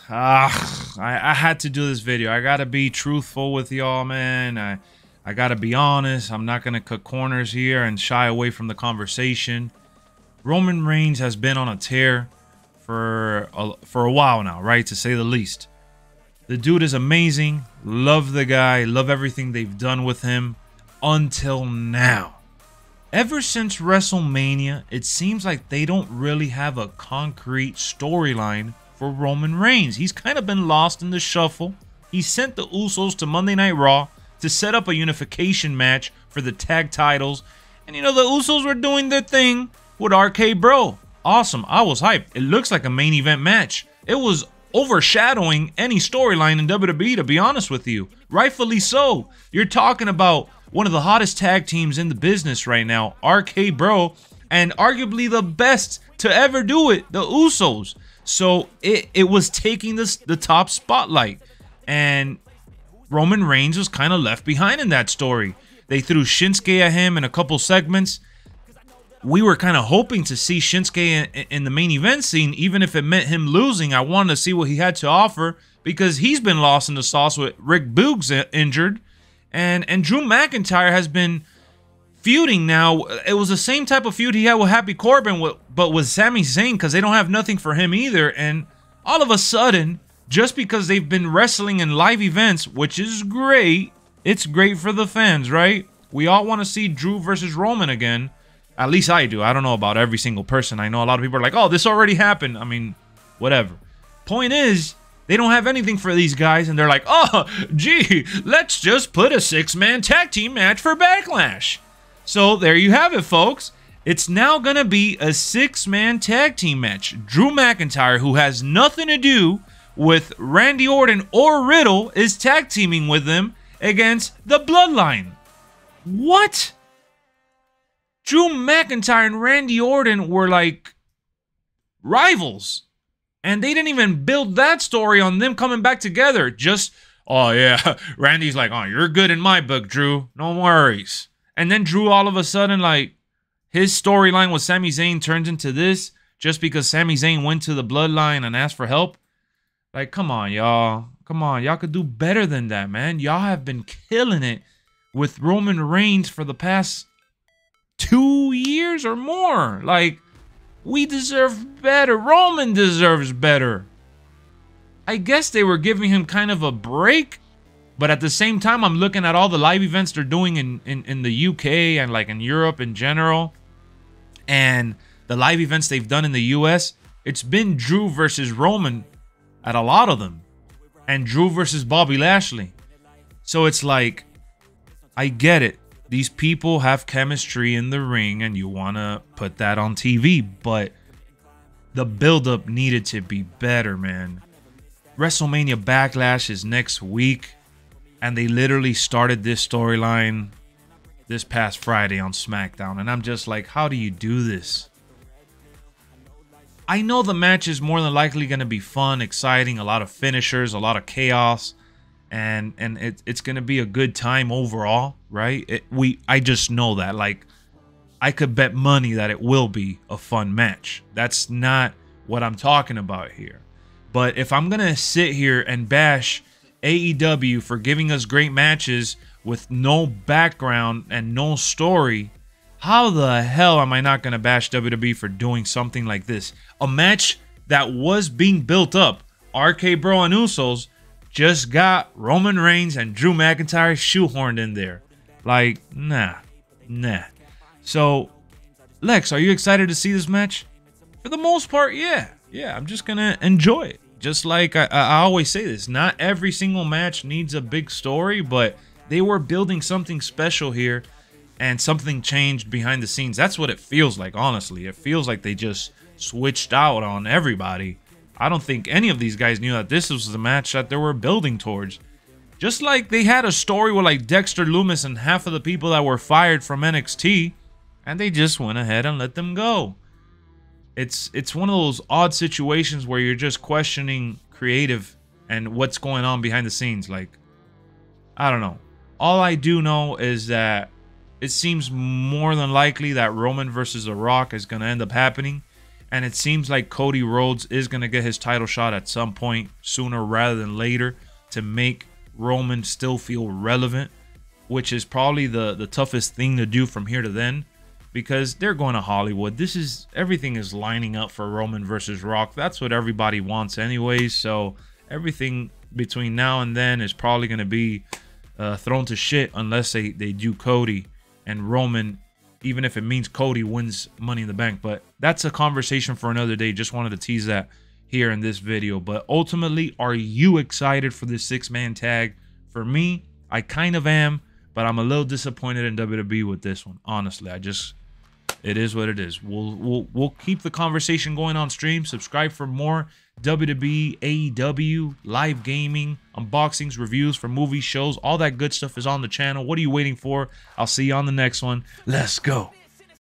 I had to do this video. I gotta be truthful with y'all, man. I gotta be honest. I'm not gonna cut corners here and shy away from the conversation. Roman Reigns has been on a tear for a while now, right? To say the least. The dude is amazing. Love the guy. Love everything they've done with him until now. Ever since WrestleMania, it seems like they don't really have a concrete storyline for Roman Reigns. He's kind of been lost in the shuffle. He sent the Usos to Monday Night Raw to set up a unification match for the tag titles. And you know, the Usos were doing their thing with rkbro. Awesome. I was hyped. It looks like a main event match. It was overshadowing any storyline in WWE, to be honest with you. Rightfully so. You're talking about one of the hottest tag teams in the business right now, rkbro, and arguably the best to ever do it, the Usos. So it was taking the top spotlight, and Roman Reigns was kind of left behind in that story. They threw Shinsuke at him in a couple segments. We were kind of hoping to see Shinsuke in the main event scene, even if it meant him losing. I wanted to see what he had to offer because he's been lost in the sauce with Rick Boogs injured. And Drew McIntyre has been feuding now. It was the same type of feud he had with Happy Corbin, but with Sami Zayn, because they don't have nothing for him either. And all of a sudden, just because they've been wrestling in live events, which is great, it's great for the fans, right? We all want to see Drew versus Roman again. At least I do. I don't know about every single person. I know a lot of people are like, oh, this already happened. I mean, whatever. Point is, they don't have anything for these guys, and they're like, oh, gee, let's just put a 6-man tag team match for Backlash. So there you have it, folks. It's now going to be a 6-man tag team match. Drew McIntyre, who has nothing to do with Randy Orton or Riddle, is tag teaming with them against the Bloodline. What? Drew McIntyre and Randy Orton were like rivals. And they didn't even build that story on them coming back together. Just, oh yeah, Randy's like, oh, you're good in my book, Drew. No worries. And then Drew all of a sudden, like, his storyline with Sami Zayn turns into this just because Sami Zayn went to the Bloodline and asked for help. Like, come on, y'all. Come on. Y'all could do better than that, man. Y'all have been killing it with Roman Reigns for the past 2 years or more. Like, we deserve better. Roman deserves better. I guess they were giving him kind of a break, but at the same time, I'm looking at all the live events they're doing in the UK and like in Europe in general, and the live events they've done in the US. It's been Drew versus Roman at a lot of them, and Drew versus Bobby Lashley. So it's like, I get it. These people have chemistry in the ring and you want to put that on TV, but the buildup needed to be better, man. WrestleMania Backlash is next week, and they literally started this storyline this past Friday on SmackDown, and I'm just like, how do you do this? I know the match is more than likely going to be fun, exciting, a lot of finishers, a lot of chaos, and it's going to be a good time overall, right? I just know that. Like, I could bet money that it will be a fun match. That's not what I'm talking about here. But if I'm going to sit here and bash AEW for giving us great matches with no background and no story, how the hell am I not going to bash WWE for doing something like this? A match that was being built up. rkbro and Usos just got Roman Reigns and Drew McIntyre shoehorned in there. Like, nah. So, Lex, are you excited to see this match? For the most part, yeah. Yeah, I'm just going to enjoy it. Just like I always say this, not every single match needs a big story, but they were building something special here, and something changed behind the scenes. That's what it feels like, honestly. It feels like they just switched out on everybody. I don't think any of these guys knew that this was the match that they were building towards. Just like they had a story with like Dexter Lumis and half of the people that were fired from NXT, and they just went ahead and let them go. It's one of those odd situations where you're just questioning creative and what's going on behind the scenes. Like, I don't know. All I do know is that it seems more than likely that Roman versus The Rock is going to end up happening. And it seems like Cody Rhodes is going to get his title shot at some point sooner rather than later to make Roman still feel relevant, which is probably the toughest thing to do from here to then, because they're going to Hollywood. Everything is lining up for Roman versus Rock. That's what everybody wants anyways. So everything between now and then is probably going to be thrown to shit unless they do Cody and Roman, even if it means Cody wins Money in the Bank. But that's a conversation for another day. Just wanted to tease that here in this video. But ultimately, are you excited for this 6-man tag? For me, I kind of am, but I'm a little disappointed in WWE with this one. Honestly, it is what it is. We'll keep the conversation going on stream. Subscribe for more WWE, AEW, live gaming, unboxings, reviews for movies, shows. All that good stuff is on the channel. What are you waiting for? I'll see you on the next one. Let's go.